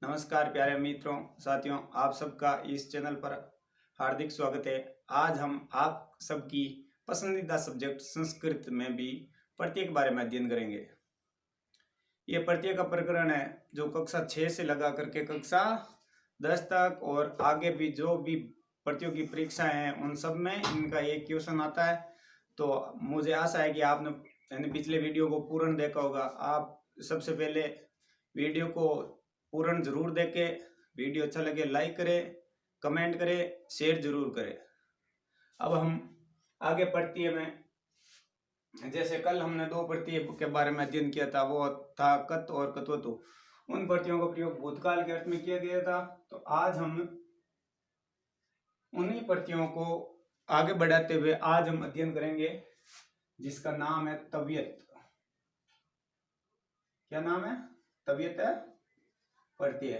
नमस्कार प्यारे मित्रों साथियों, आप सबका इस चैनल पर हार्दिक स्वागत है। आज हम आप सबकी पसंदीदा सब्जेक्ट संस्कृत में भी प्रत्येक बारे में अध्ययन करेंगे। ये प्रत्येक का प्रकरण है जो कक्षा 6 से लगा करके कक्षा 10 तक और आगे भी जो भी प्रतियोगी परीक्षाएं हैं उन सब में इनका एक क्वेश्चन आता है। तो मुझे आशा है कि आपने पिछले वीडियो को पूर्ण देखा होगा। आप सबसे पहले वीडियो को पूर्ण जरूर देखें। वीडियो अच्छा लगे लाइक करें, कमेंट करें, शेयर जरूर करें। अब हम आगे प्रत्यय में, जैसे कल हमने दो प्रत्यय के बारे में अध्ययन किया था, वो था कत और कत्वतु। उन प्रत्ययों का प्रयोग भूतकाल के अर्थ में किया गया था। तो आज हम उन्हीं प्रत्ययों को आगे बढ़ाते हुए आज हम अध्ययन करेंगे जिसका नाम है तव्यत। क्या नाम है? तव्यत है प्रत्यय।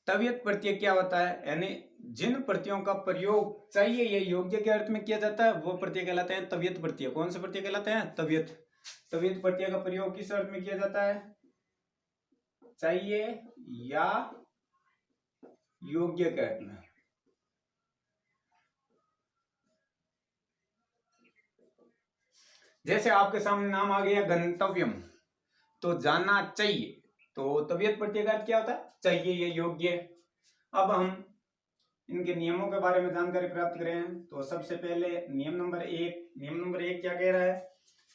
तव्यत प्रत्यय क्या होता है? यानी जिन प्रत्ययों का प्रयोग चाहिए ये योग्य के अर्थ में किया जाता है वो प्रत्यय कहलाते हैं तव्यत प्रत्यय। कौन से प्रत्यय कहलाते हैं? तव्यत। तव्यत प्रत्यय का प्रयोग किस अर्थ में किया जाता है? चाहिए या योग्य के अर्थ में। जैसे आपके सामने नाम आ गया गंतव्यम, तो जाना चाहिए, तो तव्यत प्रत्यय का अर्थ क्या होता है? चाहिए या योग्य। अब हम इनके नियमों के बारे में जानकारी प्राप्त करें। तो सबसे पहले नियम नंबर एक क्या कह रहा है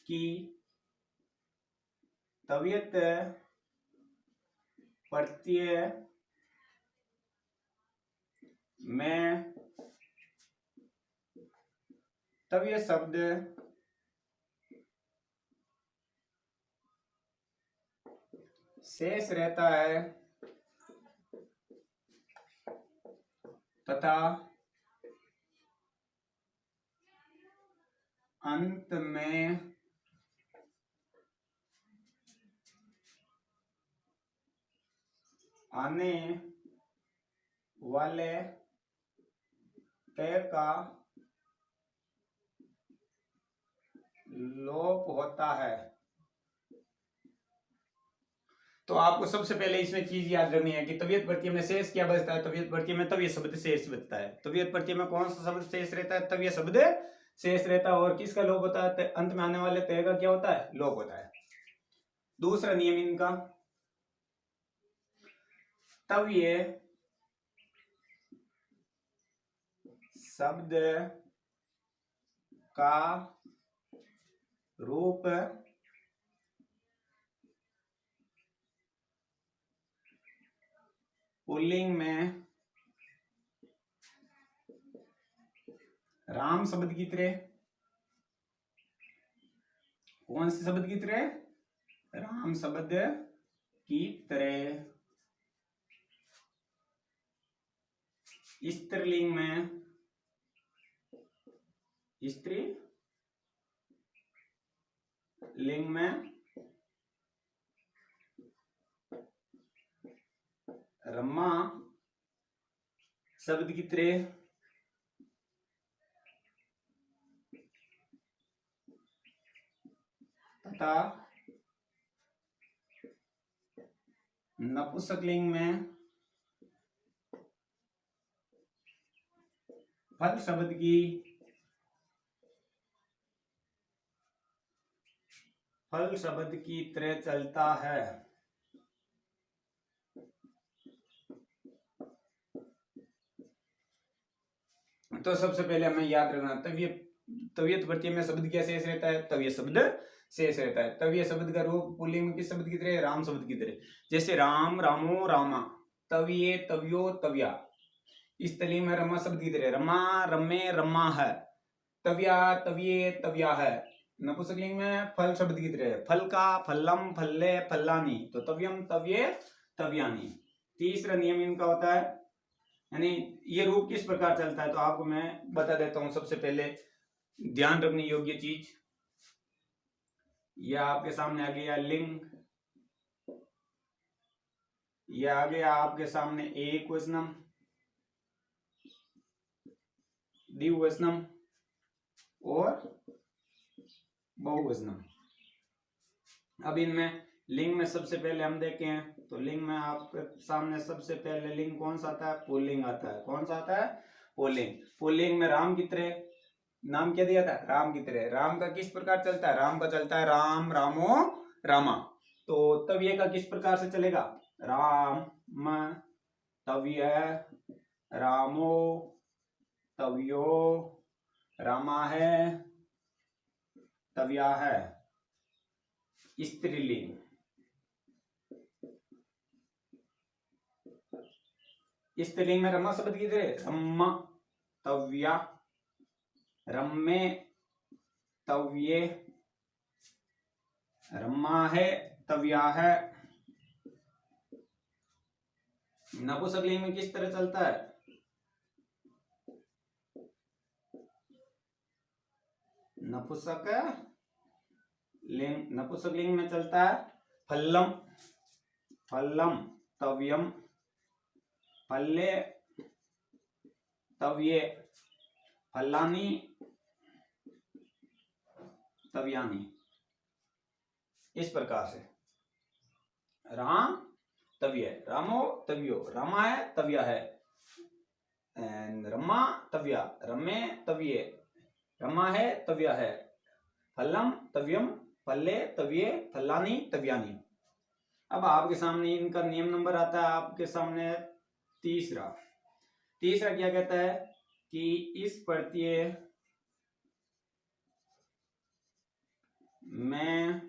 कि तव्यत प्रत्यय में तव्य शब्द शेष रहता है तथा अंत में आने वाले तय का लोप होता है। तो आपको सबसे पहले इसमें चीज याद रखनी है कि तव्यत प्रत्यय में शेष क्या बचता है। तव्यत प्रत्यय में तव्य शब्द शेष बचता है। तव्यत प्रत्यय में कौन सा शब्द शेष रहता है? तव्य शब्द शेष रहता है। और किसका लोप होता है? अंत में आने वाले तय का क्या होता है? लोप होता है। दूसरा नियम इनका, तव्य शब्द का रूप पुल्लिंग में राम शब्द की तरह। कौन से शब्द की तरह? राम शब्द की तरह। स्त्रीलिंग में लिंग में रमा शब्द की तरह। तथा नपुंसकलिंग में फल शब्द की तरह चलता है। तो सबसे पहले हमें याद रखना, तव्यत प्रत्यय में शब्द क्या शेष रहता है? तव्य शब्द शेष रहता है। तव्य शब्द का रूप पुल्लिंग में किस शब्द की तरह? राम शब्द की तरह। जैसे राम, रामो, रामा। तव्ये, तव्यो, तव्या। स्त्रीलिंग में रमा शब्द की तरह। रमा, रमे, रमा है। तव्या, तव्ये, तव्या है। नपुंसकलिंग में फल शब्द की तरह। फल का, फल्लम, फल्ले, फल्लानी। तो तव्यम, तव्ये, तव्यानी। तीसरा नियम इनका होता है, यानी ये रूप किस प्रकार चलता है तो आपको मैं बता देता हूं। सबसे पहले ध्यान रखने योग्य चीज, यह आपके सामने आ गया लिंग, यह आ गया आपके सामने एक वचनम, द्विवचनम और बहुवचनम। अब इनमें लिंग में सबसे पहले हम देखें तो लिंग में आपके सामने सबसे पहले लिंग कौन सा आता है? पुल्लिंग आता है। कौन सा आता है? पुल्लिंग। पुल्लिंग में राम की तरह, नाम क्या दिया था? राम की तरह। राम का किस प्रकार चलता है? राम का चलता है राम, रामो, रामा। तो तव्य का किस प्रकार से चलेगा? राम तव्य, रामो तव्यो, रामा है, तव्या है। स्त्रीलिंग। स्त्रीलिंग में रमा शब्द की तरह रम्मा तव्या, रम्मे तव्ये, रम्मा है, तव्या है। नपुंसकलिंग में किस तरह चलता है? नपुंसकलिंग में चलता है फल्लम, फल्लम तव्यम, फल्ले तव्ये, फल्लानी तव्यानी। इस प्रकार से राम तव्य, रामो तव्यो, रामा है, तव्या है, रम्मा तव्या, रमे तव्ये, रमा है, तव्या है, फल्लम तव्यम, फल्ले तव्ये, फल्लानी तव्यानी। अब आपके सामने इनका नियम नंबर आता है आपके सामने तीसरा। तीसरा क्या कहता है कि इस प्रत्यय में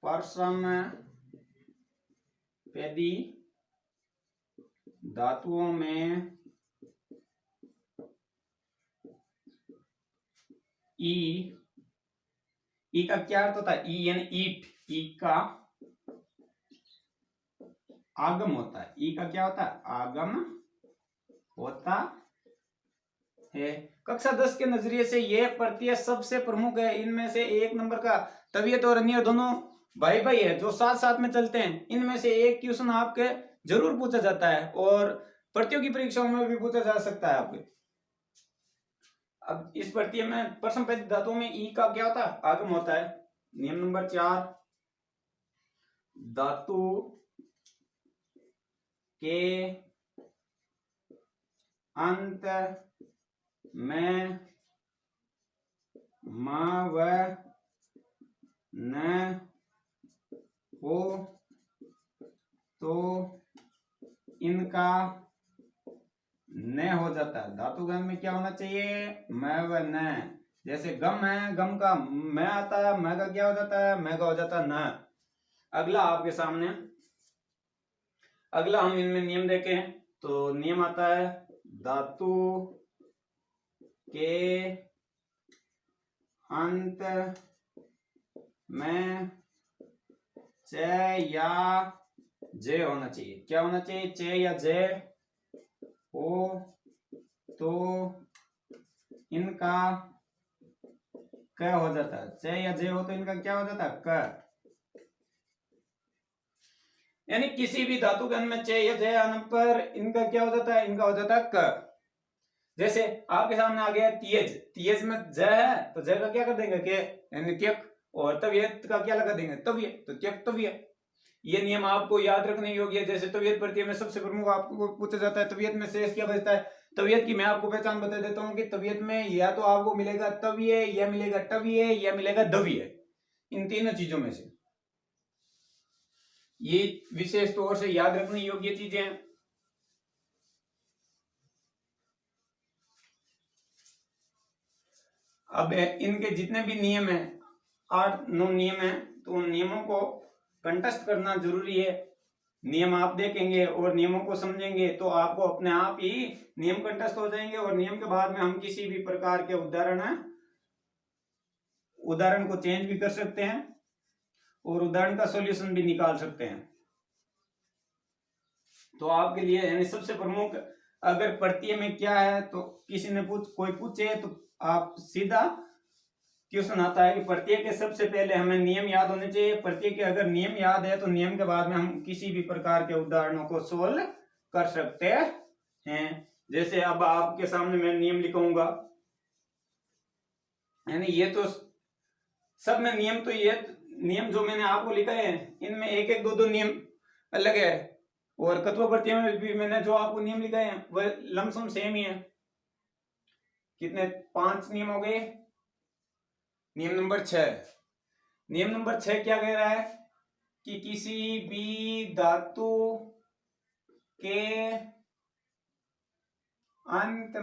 परसम पेदी धातुओं में ई का क्या अर्थ होता है? ई यानी ईट, ई का आगम होता है। ई का क्या होता है? आगम होता है। कक्षा 10 के नजरिए से यह प्रत्यय सबसे प्रमुख है। इनमें से एक नंबर का तवियत और अन्य दोनों भाई भाई है जो साथ साथ में चलते हैं। इनमें से एक क्वेश्चन आपके जरूर पूछा जाता है और प्रतियोगी परीक्षाओं में भी पूछा जा सकता है आपके। अब इस प्रत्यय में परसमपेदित धातुओं में ई का क्या होता है? आगम होता है। नियम नंबर 4, धातु के अंत में म व न हो तो इनका न हो जाता है। धातुगण में क्या होना चाहिए? म व न। जैसे गम है, गम का म आता है, म का क्या हो जाता है? म का हो जाता है न। अगला आपके सामने, अगला हम इनमें नियम देखें तो नियम आता है धातु के अंत में च या जे होना चाहिए। क्या होना चाहिए? च या जे हो तो इनका क हो जाता है। च या जे हो तो इनका क्या हो जाता है? क। यानी किसी भी धातुगण में च या जे आने पर इनका क्या हो जाता है? इनका हो जाता है क। जैसे आपके सामने आ गया तियज, तियज में ज है तो ज का क्या कर देंगे? के, यानी त्यक। और तव्यत का क्या लगा देंगे? तव्य, तो त्यक तव्य। ये नियम आपको याद रखने योग्य है। जैसे तव्यत प्रत्यय में सबसे प्रमुख आपको पूछा जाता है तव्यत में शेष क्या बचता है? तव्यत की मैं आपको पहचान बता देता हूँ कि तव्यत में या तो आपको मिलेगा तव्य, या मिलेगा टव्य, या मिलेगा दव्य। इन तीनों चीजों में से ये विशेष तौर से याद रखने योग्य चीजें हैं। अब इनके जितने भी नियम हैं, 8-9 नियम हैं, तो उन नियमों को कंठस्थ करना जरूरी है। नियम आप देखेंगे और नियमों को समझेंगे तो आपको अपने आप ही नियम कंठस्थ हो जाएंगे। और नियम के बाद में हम किसी भी प्रकार के उदाहरण को चेंज भी कर सकते हैं और उदाहरण का सॉल्यूशन भी निकाल सकते हैं। तो आपके लिए यानी सबसे प्रमुख, अगर प्रत्यय में क्या है तो किसी ने कोई पूछे तो आप सीधा क्वेश्चन आता है कि प्रत्यय के सबसे पहले हमें नियम याद होने चाहिए। प्रत्यय के अगर नियम याद है तो नियम के बाद में हम किसी भी प्रकार के उदाहरणों को सोल्व कर सकते हैं। जैसे अब आपके सामने मैं नियम लिखूंगा, यानी ये तो सब में नियम तो ये नियम जो मैंने आपको लिखा है इनमें एक एक दो दो नियम अलग है, और कत्व प्रत्यय में भी मैंने जो आपको नियम लिखा है वह लमसम सेम ही है। कितने 5 नियम हो गए। नियम नंबर 6, नियम नंबर 6 क्या कह रहा है कि किसी भी धातु के अंत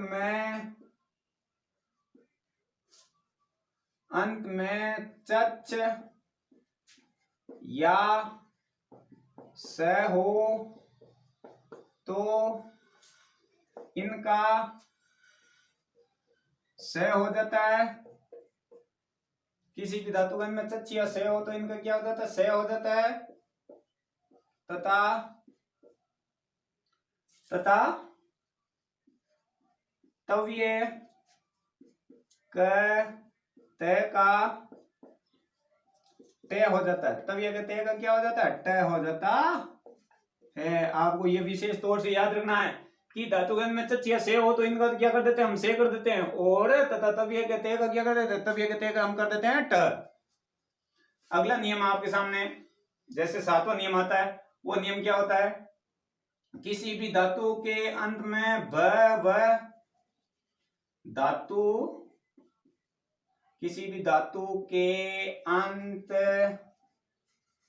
में चच या स हो तो इनका स हो जाता है। किसी भी धातु के अंत में चच या स हो तो इनका क्या हो जाता है, स हो जाता है। तथा तव्य क त का ट हो जाता है। तव्य के त का क्या हो जाता है, ट हो जाता है। आपको ये विशेष तौर से याद रखना है कि धातु के अंत में चच या से हो तो इनका क्या कर देते हैं, हम से कर देते हैं, और तथा तव्य के त का क्या कर देते हैं, तव्य के त का हम कर देते हैं ट। अगला नियम आपके सामने, जैसे 7वां नियम आता है, वो नियम क्या होता है, किसी भी धातु के अंत में ब व धातु, किसी भी धातु के अंत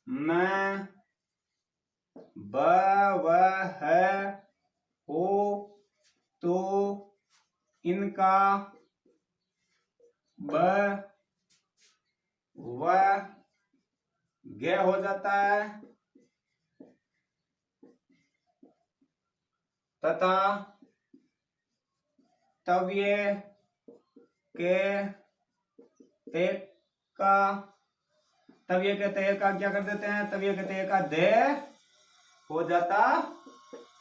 में ब व ह हो तो इनका ब व ग हो जाता है। तथा तव्य के ते का, तव्य के ते का क्या कर देते हैं, तव्य के ते का दे हो जाता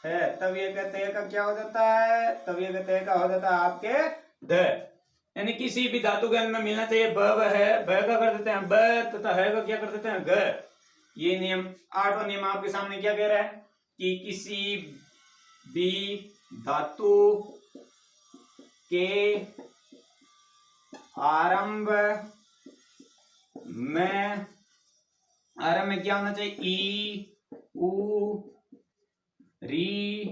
है। तव्य के ते का क्या हो जाता है, तव्य के ते का हो जाता है आपके द। यानी किसी भी धातु के अंत में मिलना चाहिए ब व है, ब का कर देते हैं ब, तथा है का क्या कर देते हैं ग। ये नियम 8वां नियम आपके सामने क्या कह रहा है कि किसी भी धातु के आरंभ में क्या होना चाहिए, ई उ री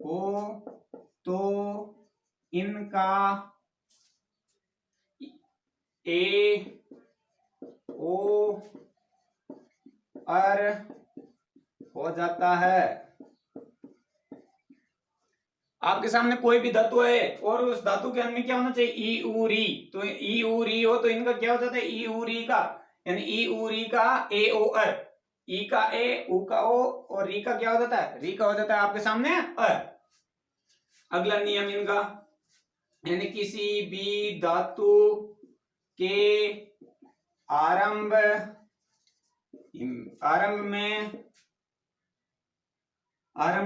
हो तो इनका ए ओ अर हो जाता है। आपके सामने कोई भी धातु है और उस धातु के अंत में क्या होना चाहिए, ई उ री, तो ई उ री हो तो इनका क्या हो जाता है, ई उ री का, यानी ई उ री का ए ओ अर, ई का ए, उ का ओ और री का क्या हो जाता है, री का हो जाता है आपके सामने अर। अगला नियम इनका, यानी किसी भी धातु के आरंभ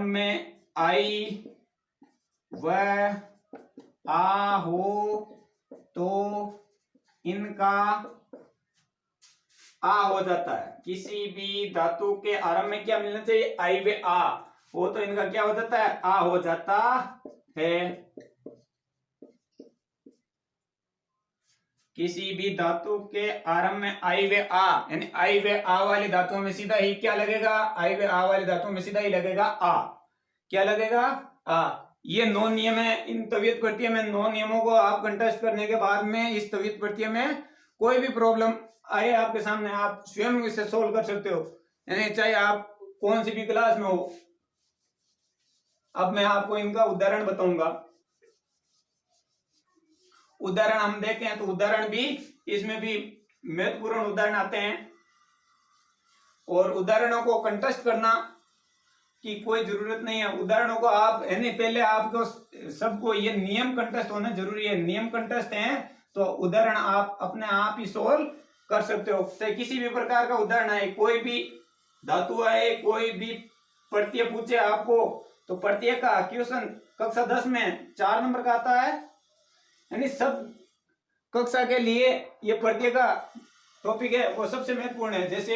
में आई व आ हो तो इनका आ हो जाता है। किसी भी धातु के आरंभ में क्या मिलना चाहिए, आई व आ हो तो इनका क्या हो जाता है, आ हो जाता है। किसी भी धातु के आरंभ में आई व आ, यानी आई व आ वाली धातुओं में सीधा ही क्या लगेगा, आई व आ वाली धातुओं में सीधा ही लगेगा आ, क्या लगेगा आ। ये 9 नियम है। इन तवियत प्रत्यय में 9 नियमों को आप कंटेस्ट करने के बाद में इस तवियत प्रत्यय में कोई भी प्रॉब्लम आए आपके सामने, आप स्वयं इसे सोल्व कर सकते हो, यानी चाहे आप कौन सी भी क्लास में हो। अब मैं आपको इनका उदाहरण बताऊंगा। उदाहरण हम देखते हैं तो उदाहरण भी, इसमें भी महत्वपूर्ण उदाहरण आते हैं, और उदाहरणों को कंटेस्ट करना की कोई जरूरत नहीं है। उदाहरणों को आप, यानी पहले आपको सबको ये नियम कंटेस्ट होना जरूरी है। नियम कंटेस्ट हैं तो उदाहरण आप अपने आप ही सोल्व कर सकते हो। चाहे किसी भी प्रकार का उदाहरण है, कोई भी धातु है, कोई भी प्रत्यय पूछे आपको, तो प्रत्यय का क्वेश्चन कक्षा 10 में 4 नंबर का आता है, यानी सब कक्षा के लिए ये प्रत्यय का टॉपिक है वो सबसे महत्वपूर्ण है। जैसे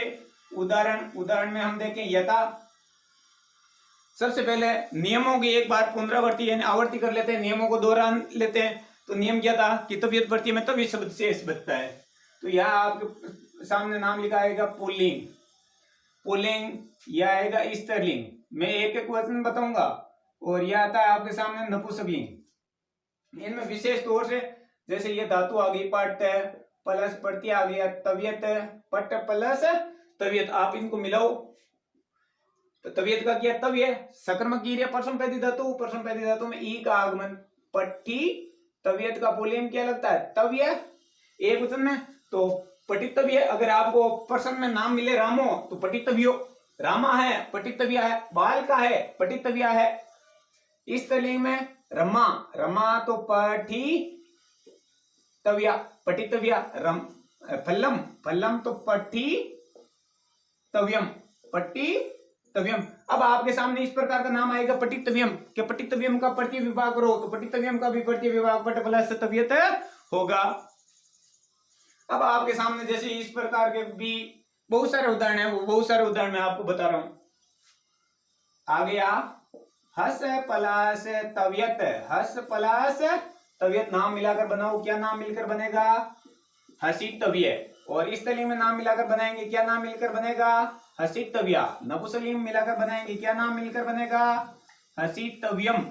उदाहरण में हम देखें यथा, सबसे पहले नियमों की एक बार पुनरावृत्ति यानी आवर्ती कर लेते हैं, नियमों को दोहरान लेते हैं। तो नियम क्या था कि तवियत प्रत्यय में तभी शब्द शेष बचता है। तो यहाँ आपके सामने नाम लिखा आएगा पुल्लिंग, पुल्लिंग, यह आएगा स्त्रीलिंग। मैं एक एक वचन बताऊंगा। और यह आता है आपके सामने नपुंसकलिंग। इनमें विशेष तौर से जैसे ये धातु आ गई पट प्लस प्रत्यय आ गया तवियत, पट प्लस तवियत, आप इनको मिलाओ तो तवियत का क्या तव्य, सकर्मक क्रिया परसमपैदी धातु, परसमपैदी धातु में ई का आगमन, पट्टी तवियत का पुल्लिंग क्या लगता है तव्य एक वचन में, तो पटितव्य। अगर आपको पर्सन में नाम मिले रामो तो पटितव्यो, रामा है पटितव्य है, बाल का है पटितव्य है। स्त्रीलिंग में रमा, रमा तो पठी तव्या, पटितव्या, रम, फल्लम, फल्लम तो पठी तव्यम, पट्टी तव्यम। अब आपके सामने इस प्रकार का नाम आएगा पटितव्यम, कि पटितव्यम का प्रत्यय विभाग करो तो पटितव्यम का भी प्रत्यय विभाग पट प्लस तव्यत होगा। अब आपके सामने जैसे इस प्रकार के भी बहुत सारे उदाहरण है, वो बहुत सारे उदाहरण मैं आपको बता रहा हूं। आ गया हस प्लस तव्यत, हस प्लस तव्यत नाम मिलाकर बनाओ, क्या नाम मिलकर बनेगा हसितव्य। और स्त्रीलिंग में नाम मिलाकर बनाएंगे, क्या नाम मिलकर बनेगा हसितव्या। नपुंसकलिंग में मिलाकर बनाएंगे, क्या नाम मिलकर बनेगा हसितव्यम।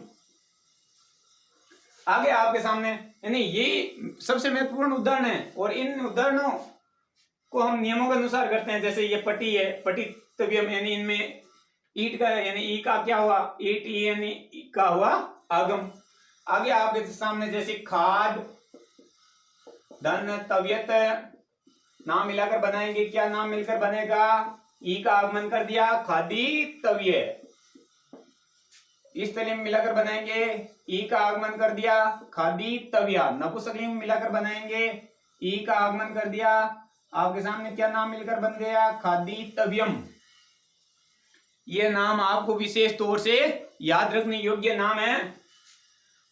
आगे आपके सामने यानी ये सबसे महत्वपूर्ण उदाहरण है, और इन उदाहरणों को हम नियमों के अनुसार करते हैं। जैसे ये पटी है, पटितव्यम यानी इनमें ईट का यानी ई का क्या हुआ ईट, ई यानी का हुआ आगम। आगे आपके सामने जैसे खाद धन तव्यत नाम मिलाकर बनाएंगे, क्या नाम मिलकर बनेगा ई का आगमन कर दिया खादी तव्य। स्त्रीलिंग मिलाकर बनाएंगे, ई का आगमन कर दिया खादी तव्या। नपुंसकलिंग मिलाकर बनाएंगे, ई का आगमन कर दिया, आपके सामने क्या नाम मिलकर बन गया खादी तव्यम। ये नाम आपको विशेष तौर से याद रखने योग्य नाम है।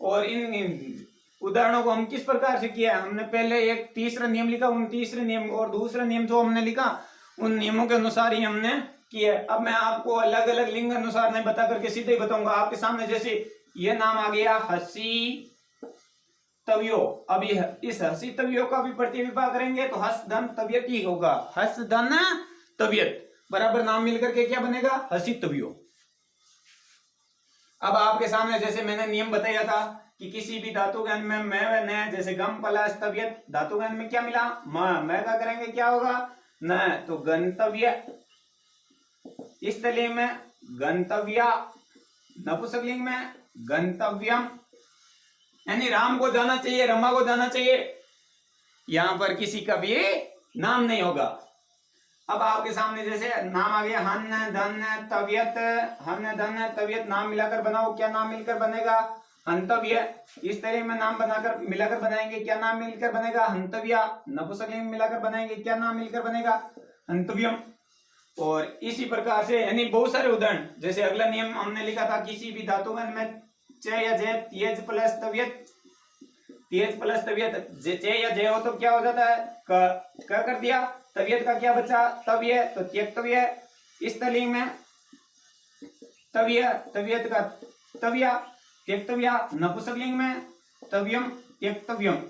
और इन उदाहरणों को हम किस प्रकार से किया, हमने पहले एक तीसरा नियम लिखा, उन तीसरे नियम और दूसरा नियम जो हमने लिखा उन नियमों के अनुसार ही हमने किया। अब मैं आपको अलग अलग लिंग अनुसार नहीं बता करके सीधे ही बताऊंगा। आपके सामने जैसे ये नाम आ गया हसी तव्यो, अभी इस हसी तव्यो का भी प्रत्यय विभाग करेंगे तो हस धन तव्यत ही होगा, हस धन तव्यत बराबर नाम मिलकर के क्या बनेगा हसी तव्यो। अब आपके सामने जैसे मैंने नियम बताया था कि किसी भी धातु गण में मैं व न, जैसे गम प्लस तव्यत, धातु गण में क्या मिला मैं का करेंगे क्या होगा न, तो गंतव्य। स्त्रीलिंग में गंतव्या, नपुंसकलिंग में गंतव्यम, यानी राम को जाना चाहिए रमा को जाना चाहिए, यहां पर किसी का भी नाम नहीं होगा। अब आपके सामने जैसे नाम आ गया हन धन तव्यत, हन धन तव्यत नाम मिलाकर बनाओ, क्या नाम मिलकर बनेगा हंतव्य। इस तरह में नाम बनाकर मिलाकर बनाएंगे, क्या नाम मिलकर बनेगा हंतव्या। नपुंसकलिंग में मिलाकर बनाएंगे, क्या नाम मिलकर बनेगा हंतव्यम। और इसी प्रकार से यानी बहुत सारे उदाहरण। जैसे अगला नियम हमने लिखा था किसी भी धातुगण में च या जय तेज प्लस तव्यत, तेज प्लस तव्यत च या जय हो तो क्या हो जाता है क कर दिया, तव्यत का क्या बचा तव्य तो त्यक्तव्य। स्त्रीलिंग में तव्य तव्यत का तव्या त्यक्तव्या, नपुंसकलिंग में तव्यम त्यक्तव्यम।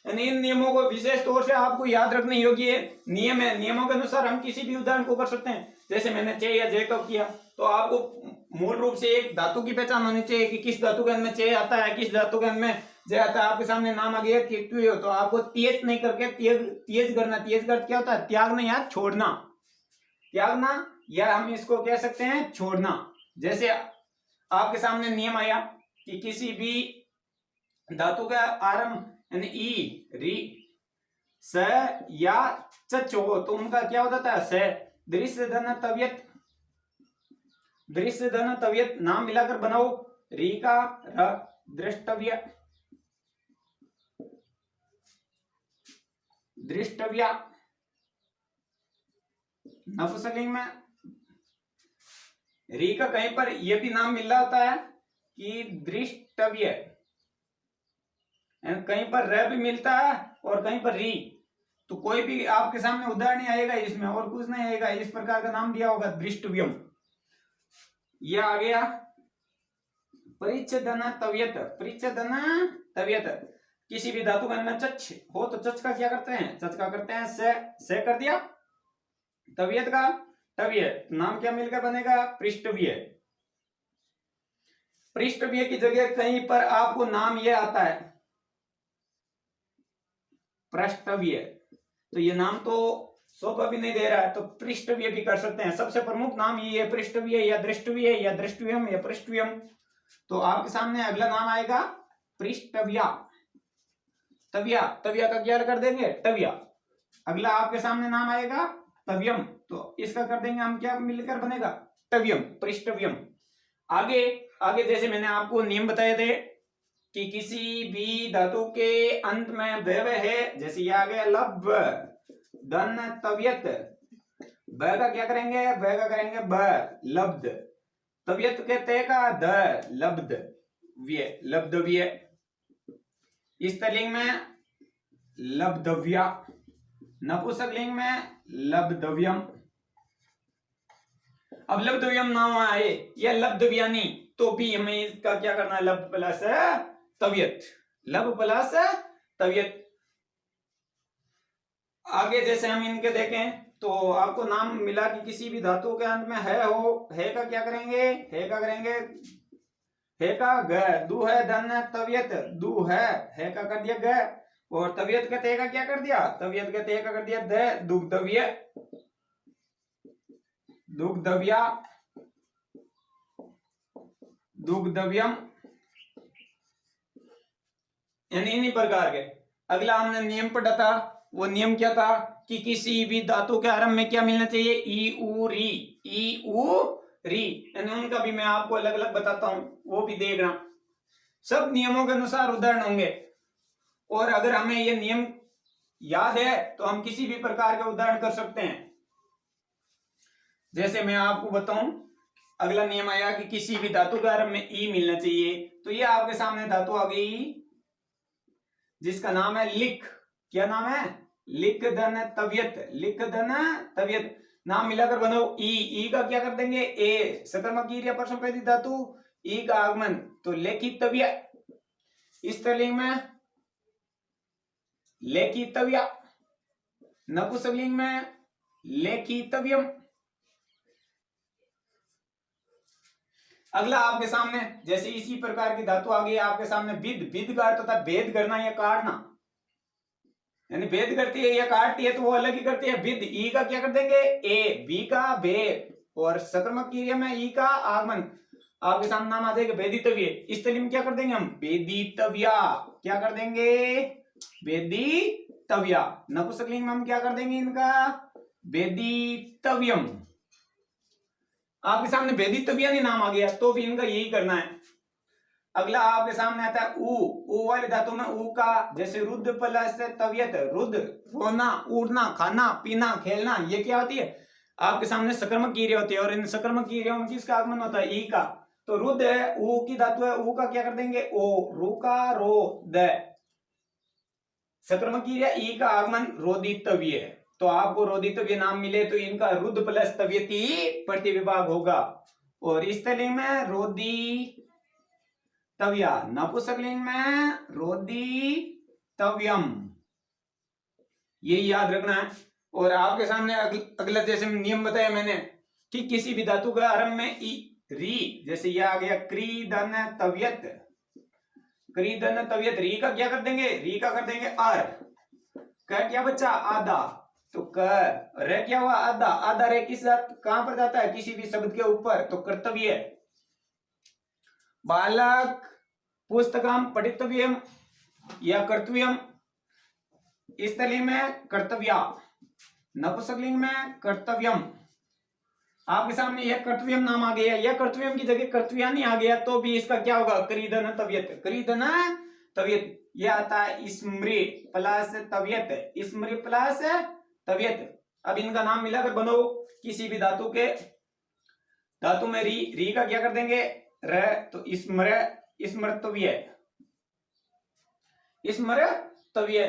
इन नियमों को विशेष तौर से आपको याद रखने योग्य नियम है। नियमों के अनुसार हम किसी भी उदाहरण को कर सकते हैं। जैसे मैंने चे या जय कब किया तो आपको मूल रूप से एक धातु की पहचान होनी चाहिए कि किस धातुगण में चे आता है किस धातुगण में जय आता है। आपके सामने नाम आ गया त्यक्तव्य तो आपको तेज नहीं करके तेज करना, तेज कर क्या होता है त्यागना या छोड़ना, त्यागना या हम इसको कह सकते हैं छोड़ना। जैसे आपके सामने नियम आया कि किसी भी धातु का आरंभ यानी ई री स या चच हो तो उनका क्या हो जाता है स। दृश्य धन तव्यत, दृश्य धन तव्यत नाम मिलाकर बनाओ, री का र दृष्टव्य, दृष्टव्या। नपुंसकलिंग में री का कहीं पर यह भी नाम मिल रहा होता है कि दृष्टव्य, कहीं पर र भी मिलता है और कहीं पर री, तो कोई भी आपके सामने उदाहरण नहीं आएगा इसमें और कुछ नहीं आएगा, इस प्रकार का नाम दिया होगा दृष्टव्यम। यह आ गया परिच्छेदन तव्यत, परिच्छेदन तव्यत किसी भी धातु का अंत में चच हो तो चच का क्या करते हैं, चच का करते हैं से कर दिया। तवियत का तवियत, नाम क्या मिलकर बनेगा, पृष्ठव्य। पृष्ठव्य की जगह कहीं पर आपको नाम ये आता है पृष्ठव्य, तो ये नाम तो शोभा भी नहीं दे रहा है, तो पृष्ठव्य भी कर सकते हैं। सबसे प्रमुख नाम ये है पृष्ठव्य या दृष्टव्य या दृष्टव्यम या पृष्ठव्यम। तो आपके सामने अगला नाम आएगा पृष्ठव्या। तव्या, तव्या का क्या कर देंगे, तव्या। अगला आपके सामने नाम आएगा तव्यम, तो इसका कर देंगे हम क्या मिलकर बनेगा, तव्यम, पृष्ठव्यम। आगे आगे जैसे मैंने आपको नियम बताए थे कि किसी भी धातु के अंत में व्यय है, जैसे ये आ गया लब धन तवियत, ब का क्या करेंगे, ब का करेंगे ब, लब्ध। तवियत के ते का ध, लब्ध व्यय, लब्धव्य। स्त्रीलिंग में लब्धव्या, नपुंसकलिंग में लब्धव्यम। अब लब्धव्यम नाम आए या लब्धव्यानी, तो भी हमें इसका क्या करना है, लब प्लस तवियत, लब प्लस तवियत। आगे जैसे हम इनके देखें तो आपको नाम मिला कि किसी भी धातु के अंत में है हो, है का क्या करेंगे, है का करेंगे है का ग, दू है धन तवियत, दू है का कर दिया ग, और तवियत के ते का क्या कर दिया, तवियत के ते का कर दिया द, दुग्धव्य, दुग्धव्या, दुग्धव्यम, यानी इन्हीं प्रकार के। अगला हमने नियम पढ़ा था, वो नियम क्या था कि किसी भी धातु के आरंभ में क्या मिलना चाहिए, ई उ री, ई उ री, यानी उनका भी मैं आपको अलग अलग बताता हूं, वो भी देखना। सब नियमों के अनुसार उदाहरण होंगे, और अगर हमें ये नियम याद है तो हम किसी भी प्रकार के उदाहरण कर सकते हैं। जैसे मैं आपको बताऊं, अगला नियम आया कि किसी भी धातु के आरंभ में ई मिलना चाहिए, तो ये आपके सामने धातु आ गई जिसका नाम है लिख। क्या नाम है, लिख धन तवियत, लिख धन तवियत। नाम मिलाकर बनो ई, ई का क्या कर देंगे ए, सकर्मक क्रिया परसंपेदी धातु, ई का आगमन तो लेखितव्य। स्त्रीलिंग में लेखितव्या, नपुंसकलिंग में लेखितव्यम। अगला आपके सामने जैसे इसी प्रकार की धातु आ गई आपके सामने विद, विद का अर्थ होता है भेद करना या काटना, यानी भेद करती है या काटती है तो वो अलग ही करती है। विद, ई का क्या कर देंगे ए, बी का बे, और सकर्मक क्रिया में ई का आगमन, आपके सामने नाम आ जाएगा वेदितव्य। स्त्रीलिंग में क्या कर देंगे हम, वेदितव्या, क्या कर देंगे वेदितव्या। नपुंसकलिंग में हम क्या कर देंगे इनका वेदितव्यम। आपके सामने वेदितव्या नहीं नाम आ गया तो भी इनका यही करना है। अगला आपके सामने आता है ऊ वाले धातु में ऊ का, जैसे रुद्र प्लस तवियत, रुद्र रोना, उड़ना, खाना, पीना, खेलना, ये क्या होती है आपके सामने सकर्मक क्रिया होती है, और इन सकर्मक क्रियाओं में किसका आगमन होता है, ई का। तो रुद्र है, ऊ की धातु है, ऊ का क्या कर देंगे ओ, रू का रो द, सकर्मक क्रिया ई का आगमन रोदितव्य है, तो आपको रोदितव्य नाम मिले तो इनका रुद्र प्लस तव्यति प्रतिविभाग होगा। और स्त्रीलिंग में रोदी तव्या, नपुंसकलिंग में रोदितव्यम, ये याद रखना है। और आपके सामने अगला जैसे नियम बताया मैंने कि किसी भी धातु का आरंभ में ई री, जैसे ये आ गया क्रीदन तव्यत, क्रीदन तव्यत, री का क्या कर देंगे, री का कर देंगे अर, क क्या बच्चा आधा, तो कर, रे क्या हुआ आधा, आधा रे किस कहां पर जाता है, किसी भी शब्द के ऊपर, तो कर्तव्य। बालक पुस्तकम पठितव्यम या कर्तव्यम, स्त्रीलिंग में कर्तव्या, नपुंसकलिंग में कर्तव्यम। आपके सामने यह कर्तव्यम नाम आ गया, यह कर्तव्यम की जगह कर्तव्या नहीं आ गया तो भी इसका क्या होगा क्रीदन तव्यत, क्रीदन तव्यत। यह आता है स्मृ प्लस तव्यत, स्मृ प्लस तव्यत। अब इनका नाम मिलाकर बनो किसी भी धातु के, धातु में री, री का क्या कर देंगे र, तो स्मृ, स्मृतव्य, स्मृतव्य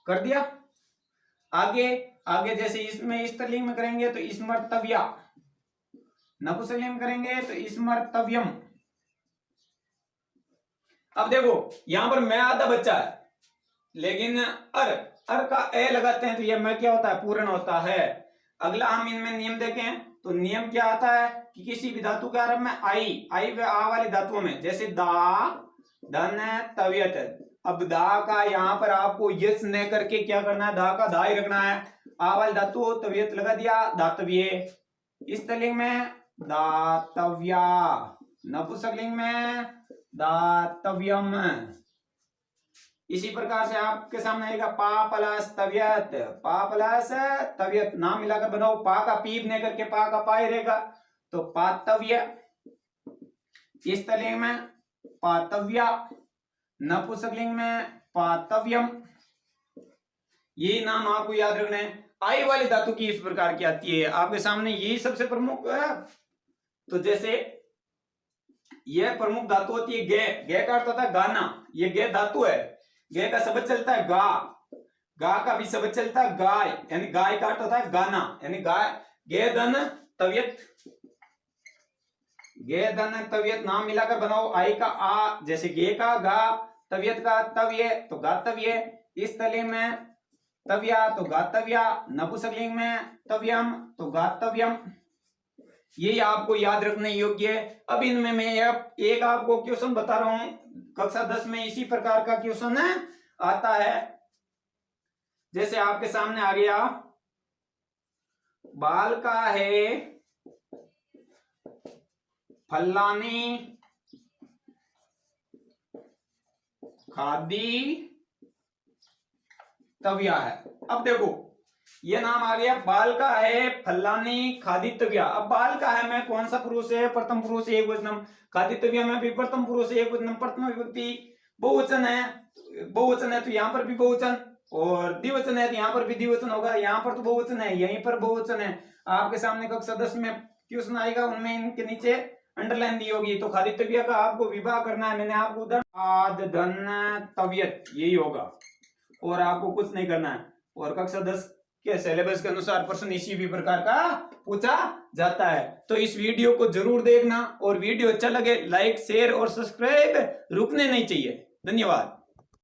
कर दिया। आगे आगे जैसे इसमें स्त्रीलिंग में करेंगे तो स्मर्तव्या, नपुंसकलिंग में करेंगे तो स्मर्तव्यम। अब देखो यहां पर मैं आधा बच्चा है, लेकिन अर का ए लगाते हैं तो यह मैं क्या होता है, पूर्ण होता है। अगला हम इनमें नियम देखें तो नियम क्या आता है कि किसी भी धातु के आरंभ में आई व आ वाली धातुओं में, जैसे दा, धन, तवियत। अब दा का यहाँ पर आपको यस न करके क्या करना है, दा का दा ही रखना है। आ वाली धातु तवियत लगा दिया, दातव्य। स्त्रीलिंग में दातव्या, नपुंसकलिंग में दातव्यम। इसी प्रकार से आपके सामने आएगा पा प्लस तवियत, पा प्लस तवियत, नाम मिलाकर बनाओ। पा का पीप ने करके पा का पा ही रहेगा, तो पातव्य। स्त्रीलिंग में पातव्या, नपुंसकलिंग में पातव्यम। ये नाम आपको याद रखना है। आई वाली धातु की इस प्रकार की आती है आपके सामने, यही सबसे प्रमुख है। तो जैसे यह प्रमुख धातु होती है गे, गे का अर्थ होता है गाना, ये गे धातु है। गे का शब्द चलता है गा, गा का भी शब्द चलता है गाय, यानी गाय का अर्थ होता है गाना, यानी गाय। गे धन तवियत, गे धन तवियत, नाम मिलाकर बनाओ। आई का आ, जैसे गे का गा, तवियत का तव्य, तो गातव्य। स्त्रीलिंग में तव्या तो गातव्या, नपुंसकलिंग में तव्यम तो गातव्यम। ये आपको याद रखने योग्य है। अब इनमें मैं एक आपको क्वेश्चन बता रहा हूं, कक्षा 10 में इसी प्रकार का क्वेश्चन आता है। जैसे आपके सामने आ गया, बाल का है फलानी खादी तविया है। अब देखो ये नाम आ गया, बाल का है फलानी खादी तविया। अब बाल का है मैं कौन सा पुरुष है, प्रथम पुरुष एक वचनम। खादी तविया में भी प्रथम पुरुष एक वचनम, प्रथम विभक्ति बहुवचन है तो यहाँ पर भी बहुवचन, और द्विवचन है तो यहाँ पर भी द्विवचन होगा। यहाँ पर तो बहुवचन है, यहीं पर बहुवचन है। आपके सामने कक्षा 10 में क्वेश्चन आएगा, उनमें इनके नीचे अंडरलाइन दी होगी। तो खादी तविया का आपको विवाह करना है। मैंने आपको उदाहरण धन तवियत यही होगा, और आपको कुछ नहीं करना है। और कक्षा 10 के सिलेबस के अनुसार प्रश्न इसी भी प्रकार का पूछा जाता है। तो इस वीडियो को जरूर देखना, और वीडियो अच्छा लगे लाइक शेयर और सब्सक्राइब रुकने नहीं चाहिए। धन्यवाद।